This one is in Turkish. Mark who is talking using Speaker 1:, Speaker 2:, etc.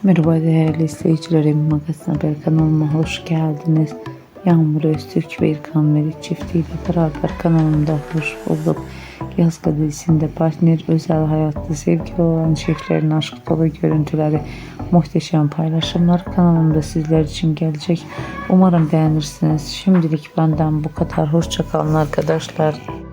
Speaker 1: Merhaba değerli izleyicilerim, Magazin Haber kanalıma hoş geldiniz. Yağmur Öztürk ve Erkan Meriç çiftiyle beraber kanalımda hoş bulduk. Yazgı dizisinde partner özel hayatta sevgili olan çiftlerin aşk dolu görüntüleri, muhteşem paylaşımlar kanalımda sizler için gelecek. Umarım beğenirsiniz. Şimdilik benden bu kadar. Hoşça kalın arkadaşlar.